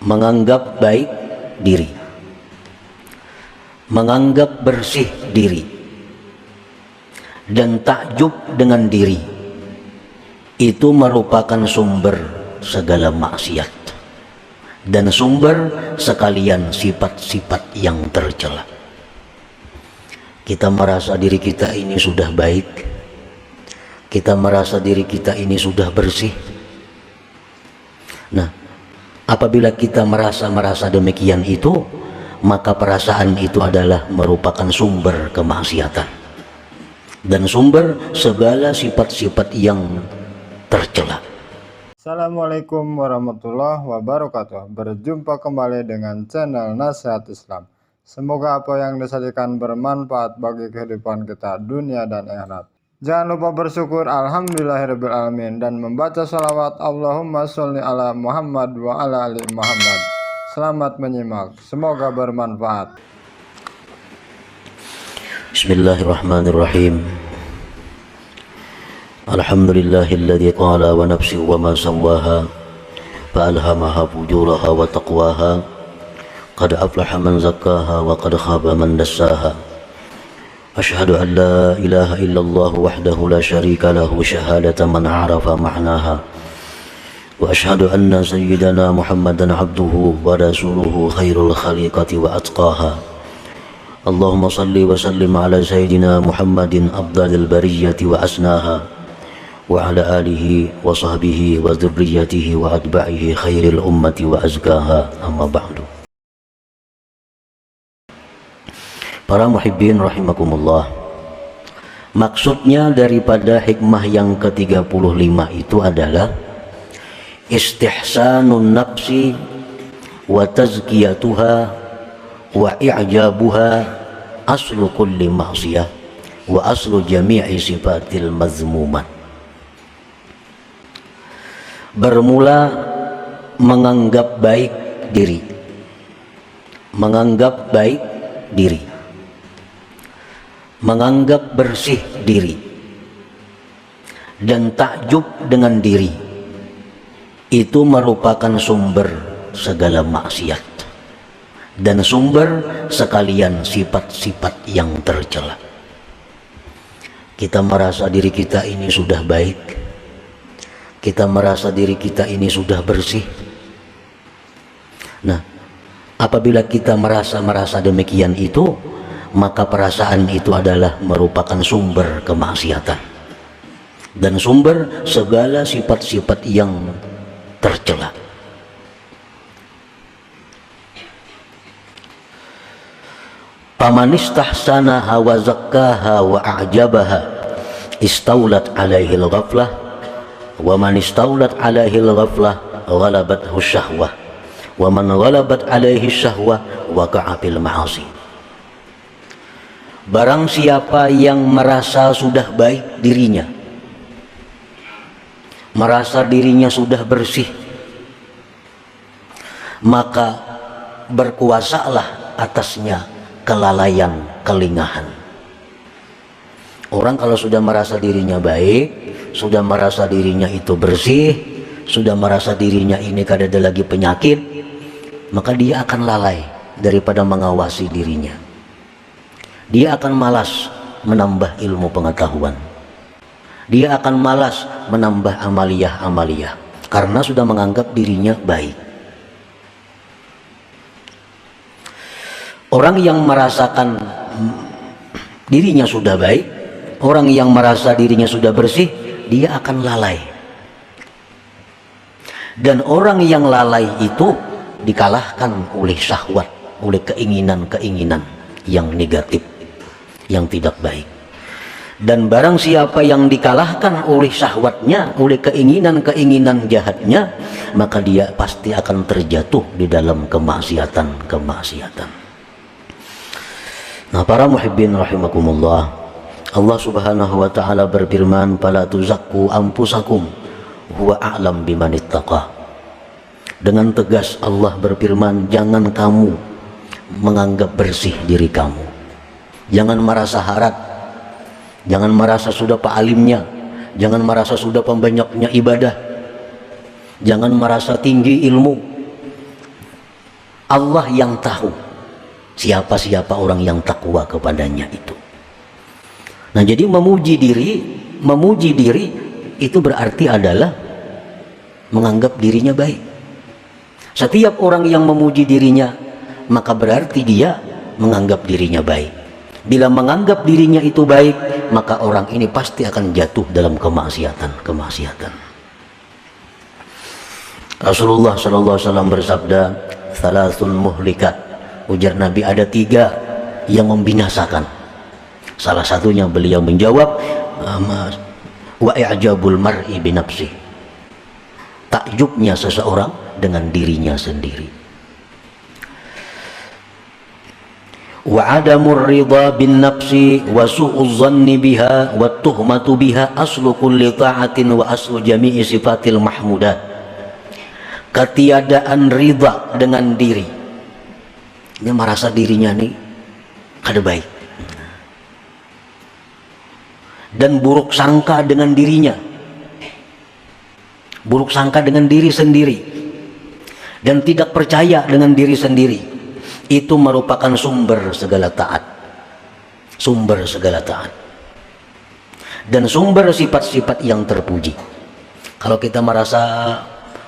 menganggap baik diri, menganggap bersih diri, dan takjub dengan diri, itu merupakan sumber segala maksiat dan sumber sekalian sifat-sifat yang tercela. Kita merasa diri kita ini sudah baik, kita merasa diri kita ini sudah bersih. Nah, apabila kita merasa demikian itu, maka perasaan itu adalah merupakan sumber kemaksiatan dan sumber segala sifat-sifat yang tercela. Assalamualaikum warahmatullahi wabarakatuh. Berjumpa kembali dengan channel Nasihat Islam. Semoga apa yang disajikan bermanfaat bagi kehidupan kita dunia dan akhirat. Jangan lupa bersyukur alhamdulillahirabbil alamin dan membaca sholawat Allahumma sholli ala Muhammad wa ala ali Muhammad. Selamat menyimak, semoga bermanfaat. Bismillahirrahmanirrahim. Alhamdulillahilladzi qala wa nafsi wa ma sawaha fa alhamaha fujuraha wa taqwaha qad aflaha man zakkaha wa qad khaba man dassaha. Asyhadu an la ilaha illallah wahdahu la syarika lahu syahadatan man arafa ma'naha wa asyhadu anna sayyidana Muhammadan abduhu wa rasuluhu khairul khaliqati wa atqaha. Allahumma salli wa sallim ala sayyidina Muhammadin afdalil bariyati wa asnaha wa ala alihi wa sahbihi wa dzurriyyatihi wa atba'ihi khairil ummati wa azkaha, amma ba'du. Para muhibbin rahimakumullah, maksudnya daripada hikmah yang ke-35 itu adalah istihsanun nafsi wa tazkiyatuha wa i'jabuha aslu kulli ma'siyah wa aslu jami'i sifatil mazmumat. Bermula menganggap baik diri, menganggap baik diri, menganggap bersih diri, dan takjub dengan diri, itu merupakan sumber segala maksiat dan sumber sekalian sifat-sifat yang tercela. Kita merasa diri kita ini sudah baik, kita merasa diri kita ini sudah bersih. Nah, apabila kita merasa demikian itu, maka perasaan itu adalah merupakan sumber kemaksiatan dan sumber segala sifat-sifat yang tercela. Faman istahsanaha wa zakkaha wa a'jabaha istaulat alaihi al-ghaflah wa man istaulat alaihi al-ghaflah ghalabathu syahwah wa man ghalabat alaihi syahwah waqa'a fil ma'asi. Barang siapa yang merasa sudah baik dirinya, merasa dirinya sudah bersih, maka berkuasalah atasnya kelalaian, kelingahan. Orang kalau sudah merasa dirinya baik, sudah merasa dirinya itu bersih, sudah merasa dirinya ini kada ada lagi penyakit, maka dia akan lalai daripada mengawasi dirinya. Dia akan malas menambah ilmu pengetahuan, dia akan malas menambah amaliyah-amaliyah karena sudah menganggap dirinya baik. Orang yang merasakan dirinya sudah baik, orang yang merasa dirinya sudah bersih, dia akan lalai. Dan orang yang lalai itu dikalahkan oleh syahwat, oleh keinginan-keinginan yang negatif, yang tidak baik. Dan barang siapa yang dikalahkan oleh syahwatnya, oleh keinginan-keinginan jahatnya, maka dia pasti akan terjatuh di dalam kemaksiatan. Nah, para muhibbin rahimakumullah, Allah subhanahu wa ta'ala berfirman, fala tuzakku anfusakum huwa a'lam biman ittaqa. Dengan tegas Allah berfirman, jangan kamu menganggap bersih diri kamu, jangan merasa harap, jangan merasa sudah pak alimnya, jangan merasa sudah pembanyaknya ibadah, jangan merasa tinggi ilmu, Allah yang tahu siapa-siapa orang yang takwa kepadanya itu. Nah, jadi memuji diri itu berarti adalah menganggap dirinya baik. Setiap orang yang memuji dirinya, maka berarti dia menganggap dirinya baik. Bila menganggap dirinya itu baik, maka orang ini pasti akan jatuh dalam kemaksiatan. Rasulullah SAW bersabda, "Thalathun muhlikat." Ujar Nabi, ada 3 yang membinasakan. Salah satunya beliau menjawab, "Wa i'jabul mar'i binafsih." Takjubnya seseorang dengan dirinya sendiri. Wa adamur ridha bin nafsi wa su'uz zanni biha wa tuhmatu biha aslu kulli ta'atin wa aslu jami'i sifatil mahmudat. Ketiadaan ridha dengan diri, dia merasa dirinya nih kada baik, dan buruk sangka dengan dirinya, buruk sangka dengan diri sendiri, dan tidak percaya dengan diri sendiri, itu merupakan sumber segala taat, dan sumber sifat-sifat yang terpuji. Kalau kita merasa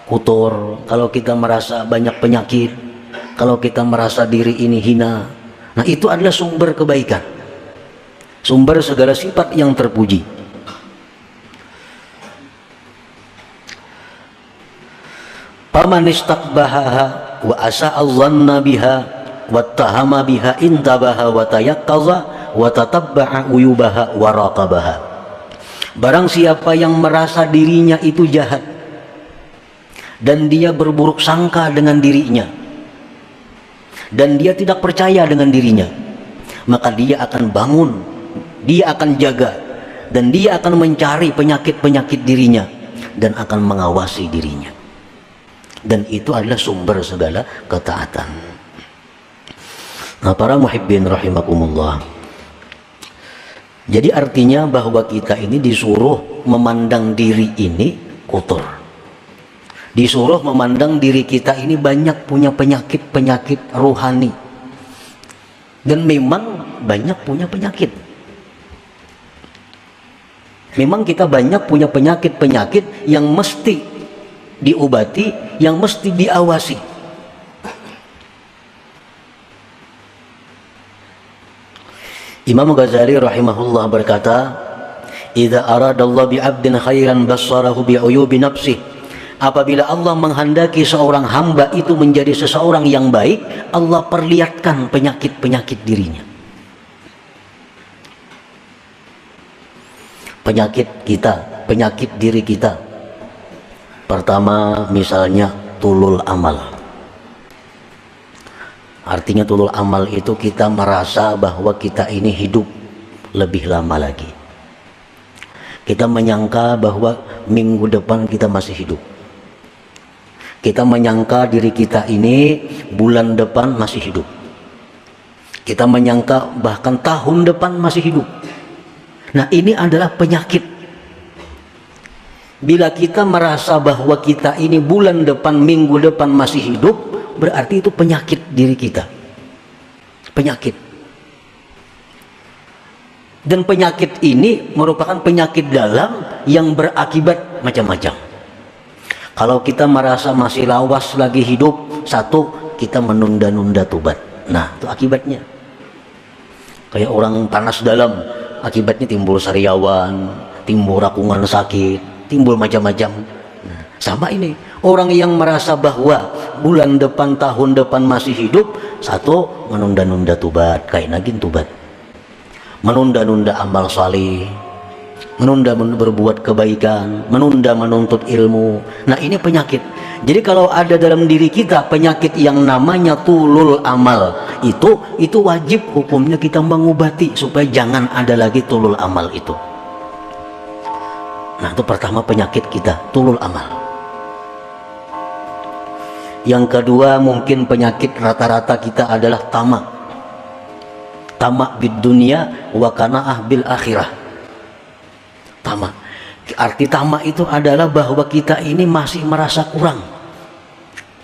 kotor, kalau kita merasa banyak penyakit, kalau kita merasa diri ini hina, nah itu adalah sumber kebaikan, sumber segala sifat yang terpuji. Faman istakbahaha wa asa'adh-dhanna biha wattahama biha intabaha wa tayaqqaza wa tatabba'a uyubaha wa raqabaha. Barang siapa yang merasa dirinya itu jahat dan dia berburuk sangka dengan dirinya dan dia tidak percaya dengan dirinya, maka dia akan bangun, dia akan jaga, dan dia akan mencari penyakit-penyakit dirinya dan akan mengawasi dirinya. Dan itu adalah sumber segala ketaatan. Nah, para muhibbin rahimakumullah, jadi artinya bahwa kita ini disuruh memandang diri ini kotor, disuruh memandang diri kita ini banyak punya penyakit-penyakit rohani, dan memang banyak punya penyakit. Memang kita banyak punya penyakit-penyakit yang mesti diobati, yang mesti diawasi. Imam Ghazali rahimahullah berkata, "Idza aradallahu bi'abdin khairan bassarahu bi'uyubi nafsih." Apabila Allah menghendaki seorang hamba itu menjadi seseorang yang baik, Allah perlihatkan penyakit-penyakit dirinya. Penyakit kita, penyakit diri kita. Pertama, misalnya tulul amal. Artinya tulul amal itu kita merasa bahwa kita ini hidup lebih lama lagi. Kita menyangka bahwa minggu depan kita masih hidup. Kita menyangka diri kita ini bulan depan masih hidup. Kita menyangka bahkan tahun depan masih hidup. Nah, ini adalah penyakit. Bila kita merasa bahwa kita ini bulan depan, minggu depan masih hidup, berarti itu penyakit diri kita. Penyakit. Dan penyakit ini merupakan penyakit dalam yang berakibat macam-macam. Kalau kita merasa masih lawas lagi hidup, satu, kita menunda-nunda tobat. Nah, itu akibatnya. Kayak orang panas dalam, akibatnya timbul sariawan, timbul rakungan sakit, timbul macam-macam. Nah, sama ini. Orang yang merasa bahwa bulan depan, tahun depan masih hidup, satu, menunda-nunda tobat, kayak nagin tobat, menunda-nunda amal salih, menunda berbuat kebaikan, menunda menuntut ilmu. Nah, ini penyakit. Jadi kalau ada dalam diri kita penyakit yang namanya tulul amal, itu wajib hukumnya kita mengobati supaya jangan ada lagi tulul amal itu. Nah, itu pertama penyakit kita, tulul amal. Yang kedua, mungkin penyakit rata-rata kita adalah tamak. Tamak bid dunia wa qanaah bil akhirah. Tamak. Arti tamak itu adalah bahwa kita ini masih merasa kurang.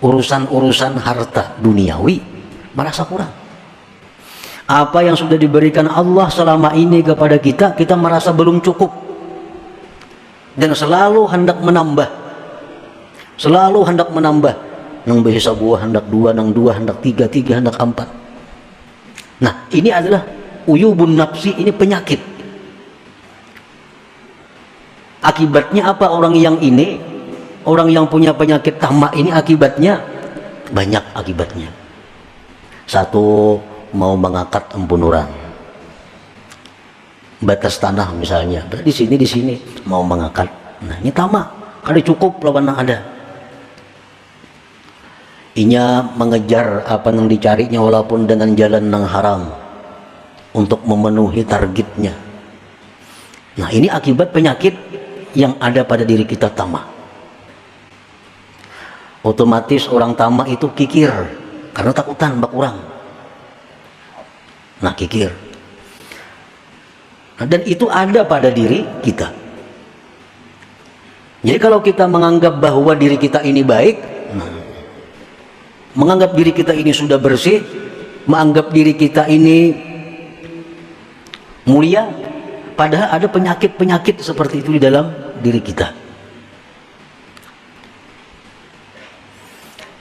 urusan-urusan harta duniawi merasa kurang. Apa yang sudah diberikan Allah selama ini kepada kita, kita merasa belum cukup dan selalu hendak menambah, nang bisa buah hendak dua, nang dua hendak tiga, tiga hendak empat. Nah, ini adalah uyubun nafsi, ini penyakit. Akibatnya apa? Orang yang punya penyakit tamak ini akibatnya banyak akibatnya. Satu, mau mengangkat embun orang, batas tanah misalnya, di sini mau mengangkat. Nah, ini tamak, kada cukup lawan yang ada. Inya mengejar apa yang dicarinya walaupun dengan jalan yang haram untuk memenuhi targetnya. Nah, ini akibat penyakit yang ada pada diri kita, tamak. Otomatis orang tamak itu kikir karena takutan bak orang. Nah, kikir. Nah, dan itu ada pada diri kita. Jadi kalau kita menganggap bahwa diri kita ini baik, menganggap diri kita ini sudah bersih, menganggap diri kita ini mulia, padahal ada penyakit-penyakit seperti itu di dalam diri kita.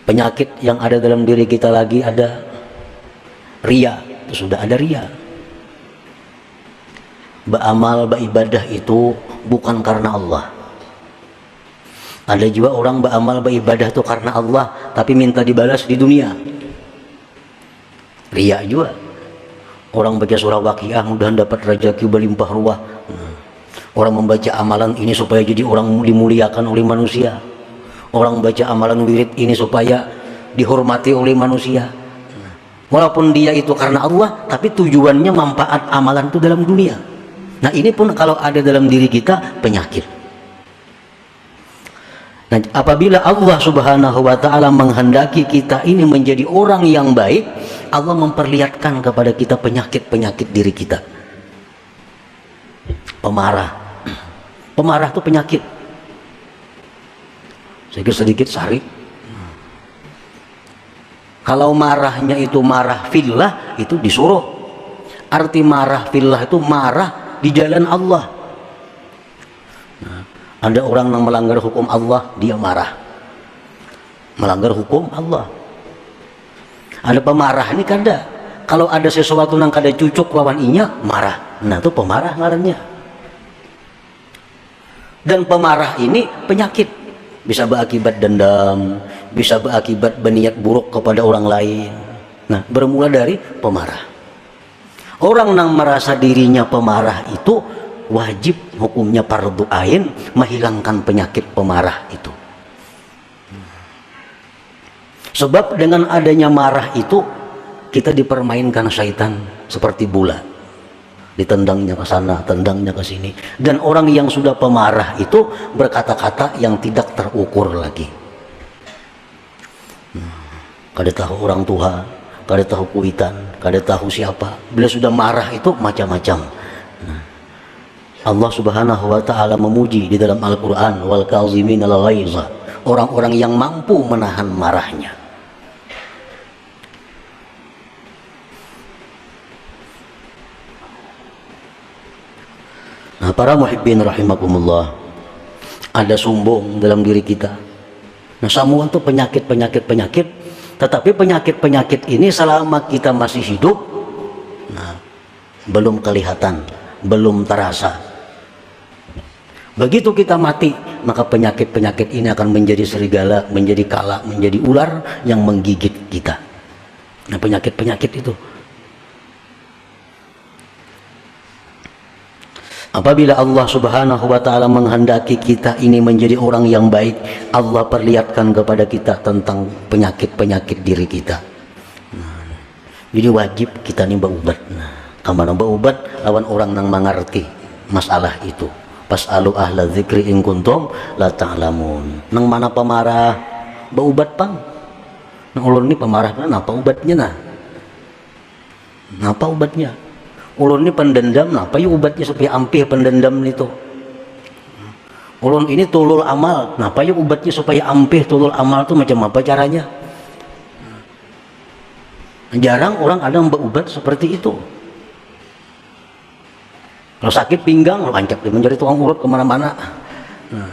Penyakit yang ada dalam diri kita lagi ada ria, itu sudah ada ria. Beramal, beribadah itu bukan karena Allah. Ada juga orang beramal, beribadah itu karena Allah, tapi minta dibalas di dunia. Ria juga. Orang baca surah Waqiah mudah dapat rezeki berlimpah ruah. Orang membaca amalan ini supaya jadi orang dimuliakan oleh manusia. Orang baca amalan wirid ini supaya dihormati oleh manusia. Walaupun dia itu karena Allah, tapi tujuannya manfaat amalan itu dalam dunia. Nah, ini pun kalau ada dalam diri kita penyakit. Nah, apabila Allah Subhanahu wa Ta'ala menghendaki kita ini menjadi orang yang baik, Allah memperlihatkan kepada kita penyakit-penyakit diri kita. Pemarah itu penyakit. Sedikit sari. Kalau marahnya itu marah fillah, itu disuruh. Arti marah fillah itu marah di jalan Allah. Nah, ada orang yang melanggar hukum Allah, dia marah. Melanggar hukum Allah. Ada pemarah ini kada. Kalau ada sesuatu yang kada cucuk lawan inya, marah. Nah, itu pemarah ngarannya. Dan pemarah ini penyakit. Bisa berakibat dendam, bisa berakibat berniat buruk kepada orang lain. Nah, bermula dari pemarah. Orang yang merasa dirinya pemarah itu wajib hukumnya fardu ain menghilangkan penyakit pemarah itu. Sebab dengan adanya marah itu kita dipermainkan syaitan seperti bola. Ditendangnya ke sana, tendangnya ke sini. Dan orang yang sudah pemarah itu berkata-kata yang tidak terukur lagi. Kada tahu orang tua, kada tahu kuitan, kada tahu siapa. Bila sudah marah itu macam-macam. Allah Subhanahu wa Ta'ala memuji di dalam Al-Quran, wal kazimin al-ghaiza, orang-orang yang mampu menahan marahnya. Nah, para muhibbin rahimakumullah, ada sombong dalam diri kita. Nah, semua itu penyakit, tetapi penyakit ini selama kita masih hidup, nah, belum kelihatan, belum terasa. Begitu kita mati, maka penyakit ini akan menjadi serigala, menjadi kala, menjadi ular yang menggigit kita. Nah, penyakit itu. Apabila Allah Subhanahu wa Ta'ala menghendaki kita ini menjadi orang yang baik, Allah perlihatkan kepada kita tentang penyakit diri kita. Jadi wajib kita nih berubat. Kamana berubat lawan orang yang mengerti masalah itu. Pas'alu ahla dzikri in kuntum la ta'lamun. Nang mana pemarah berubat pang. Nang ulun ini pemarah napa ubatnya nah? Napa ubatnya? Ulun ini pendendam, napa ya ubatnya supaya ampih pendendam itu? Ulun ini tulul amal, nah apa ya obatnya supaya ampih tulul amal itu macam apa caranya? Jarang orang ada obat seperti itu. Kalau sakit pinggang, lancap dia mencari tukang urut kemana-mana. Nah,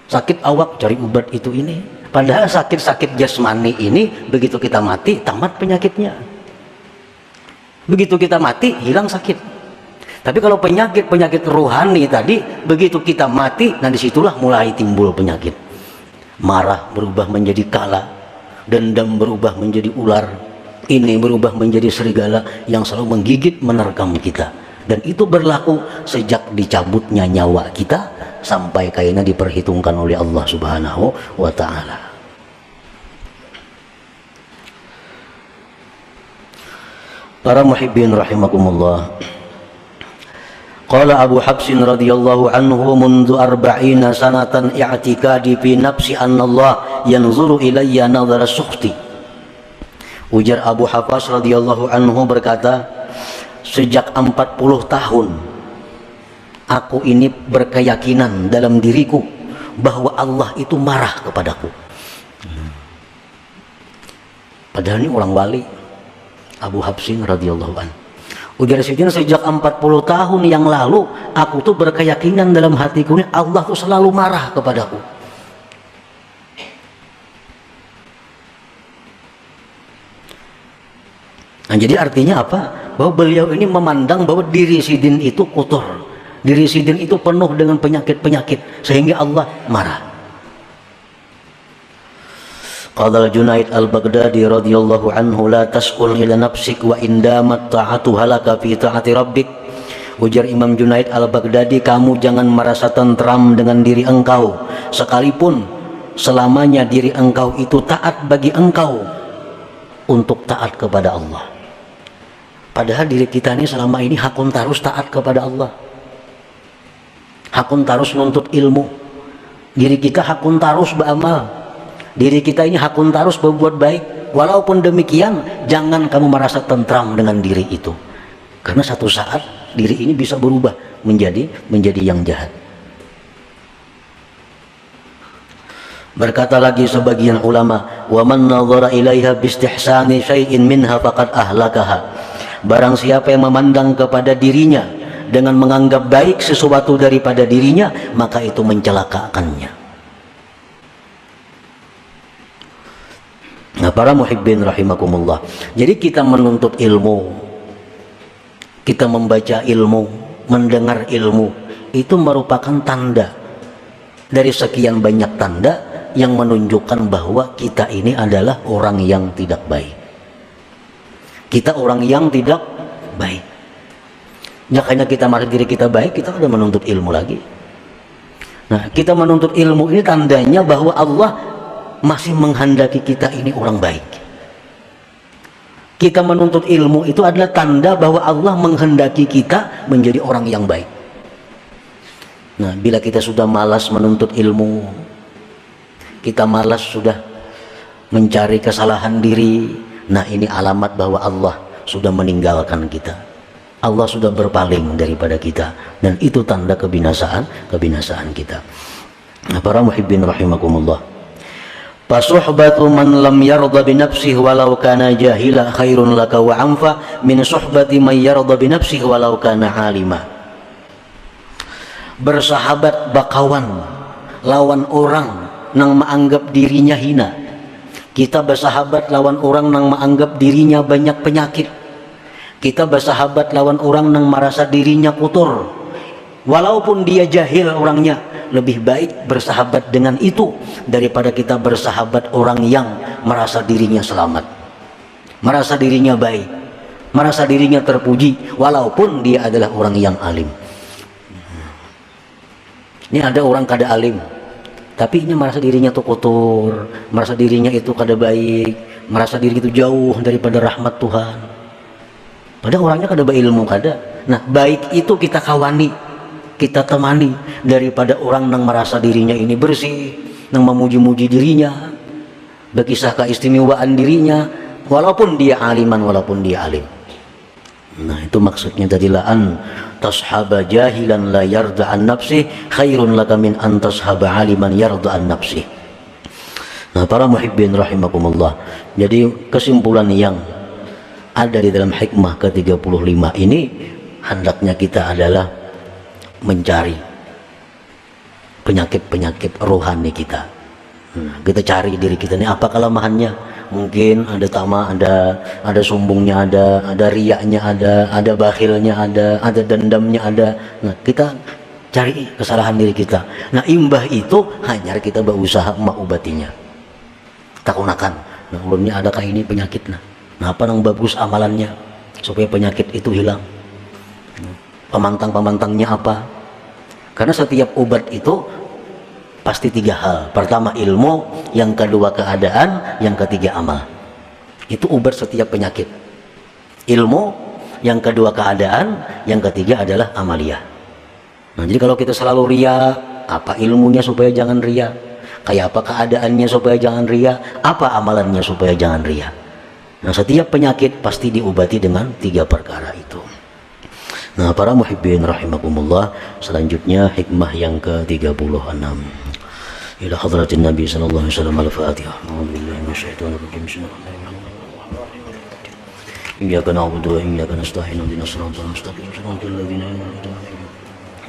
sakit awak cari obat itu ini. Padahal sakit-sakit jasmani ini begitu kita mati tamat penyakitnya. Begitu kita mati hilang sakit. Tapi kalau penyakit rohani tadi, begitu kita mati, nah disitulah mulai timbul penyakit. Marah berubah menjadi kala, dendam berubah menjadi ular, ini berubah menjadi serigala yang selalu menggigit, menerkam kita. Dan itu berlaku sejak dicabutnya nyawa kita sampai kayaknya diperhitungkan oleh Allah Subhanahu wa Ta'ala. Para muhibbin rahimakumullah. Qala Abu Habsin radhiyallahu anhu mundu arba'ina sanatan i'tikadi fi nafsi anna Allah yanzuru ilayya nadhara sukhti. Ujar Abu Habs radhiyallahu anhu berkata, sejak 40 tahun aku ini berkeyakinan dalam diriku bahwa Allah itu marah kepadaku. Padahal ini orang wali, Abu Habsin radhiyallahu anhu. Ujar Sidin, sejak 40 tahun yang lalu aku tuh berkeyakinan dalam hatiku ini Allah tuh selalu marah kepadaku. Nah, jadi artinya apa? Bahwa beliau ini memandang bahwa diri Sidin itu kotor, diri Sidin itu penuh dengan penyakit-penyakit sehingga Allah marah. Qala Junaid al-Baghdadi radhiyallahu anhu, la tasqul ila nafsik wa indamat ta'atu halaka fi ta'ati rabbik. Ujar Imam Junaid al-Baghdadi, kamu jangan merasa tentram dengan diri engkau sekalipun selamanya diri engkau itu taat bagi engkau untuk taat kepada Allah. Padahal diri kita ini selama ini hakun tarus taat kepada Allah, hakun tarus nuntut ilmu, diri kita hakun tarus beramal, diri kita ini hakun tarus berbuat baik. Walaupun demikian, jangan kamu merasa tentram dengan diri itu, karena satu saat diri ini bisa berubah menjadi yang jahat. Berkata lagi sebagian ulama, wa man nadhara ilaiha bistihsani syai'in minha faqad ahlakaha. Barang siapa yang memandang kepada dirinya dengan menganggap baik sesuatu daripada dirinya, maka itu mencelakakannya. Nah, para muhibbin rahimakumullah, jadi kita menuntut ilmu, kita membaca ilmu, mendengar ilmu, itu merupakan tanda dari sekian banyak tanda yang menunjukkan bahwa kita ini adalah orang yang tidak baik. Kita orang yang tidak baik. Makanya kita merasa diri kita baik, kita sudah menuntut ilmu lagi. Nah, kita menuntut ilmu ini tandanya bahwa Allah masih menghendaki kita ini orang baik. Kita menuntut ilmu itu adalah tanda bahwa Allah menghendaki kita menjadi orang yang baik. Nah, bila kita sudah malas menuntut ilmu, kita malas sudah mencari kesalahan diri, nah ini alamat bahwa Allah sudah meninggalkan kita. Allah sudah berpaling daripada kita, dan itu tanda kebinasaan kita. Nah, para muhibbin rahimakumullah, fasuhbatu man lam yarda bi nafsihi walau kana jahila khairun laka wa anfa min suhbati man yarda bi nafsihi walau kana alima. Bersahabat bakawan lawan orang nang menganggap dirinya hina. Kita bersahabat lawan orang nang menganggap dirinya banyak penyakit. Kita bersahabat lawan orang nang merasa dirinya kotor, walaupun dia jahil orangnya. Lebih baik bersahabat dengan itu daripada kita bersahabat orang yang merasa dirinya selamat, merasa dirinya baik, merasa dirinya terpuji, walaupun dia adalah orang yang alim. Ini ada orang kada alim, tapi ini merasa dirinya itu kotor, merasa dirinya itu kada baik, merasa diri itu jauh daripada rahmat Tuhan. Padahal orangnya kada berilmu kada. Nah, baik itu kita kawani, kita temani, daripada orang yang merasa dirinya ini bersih, yang memuji-muji dirinya, berkisah keistimewaan dirinya, walaupun dia aliman, walaupun dia alim. Nah, itu maksudnya tadi, la an tashhaba jahilan la yarda an nafsih khairun laka min an tashhaba aliman yarda an nafsih. Nah, para muhibbin rahimakumullah, jadi kesimpulan yang ada di dalam hikmah ke-35 ini, hendaknya kita adalah mencari penyakit-penyakit rohani kita. Kita cari diri kita ini apa kelemahannya. Mungkin ada tamak, ada sombongnya, ada riaknya, ada bakhilnya, ada dendamnya, ada. Nah, kita cari kesalahan diri kita. Nah, imbah itu hanya kita berusaha mengobatinya. Tak gunakan. Nah, ulunnya adakah ini penyakit? Nah, apa yang bagus amalannya supaya penyakit itu hilang? Pemantang-pemantangnya apa? Karena setiap obat itu pasti 3 hal. Pertama ilmu, yang kedua keadaan, yang ketiga amal. Itu obat setiap penyakit. Ilmu, yang kedua keadaan, yang ketiga adalah amaliyah. Nah, jadi kalau kita selalu ria, apa ilmunya supaya jangan ria? Kayak apa keadaannya supaya jangan ria? Apa amalannya supaya jangan ria? Nah, setiap penyakit pasti diobati dengan 3 perkara itu. Nah, para muhibbin rahimakumullah, selanjutnya hikmah yang ke-36. Ila hadratin Nabi sallallahu alaihi wasallam al-Fatihah. A'udzubillahi minasyaitonir rajim. Iyyaka na'budu wa iyyaka nasta'in. Ihdinas siratal mustaqim. Shiratal ladzina an'amta 'alaihim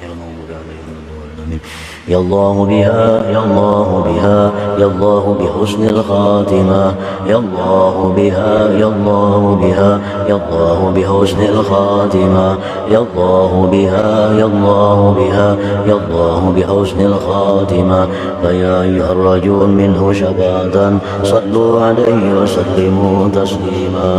ghairil maghdubi 'alaihim waladdallin. Ya Allah biha, ya Allah biha, ya Allah bihusnil khatimah. Ya Allah biha, ya Allah biha, ya Allah bihusnil khatimah. Ya Allah biha, ya Allah biha, ya Allah bihusnil khatimah. Ya ayyuhar rajul minhu syafatan sallu alaihi wa sallimu taslima.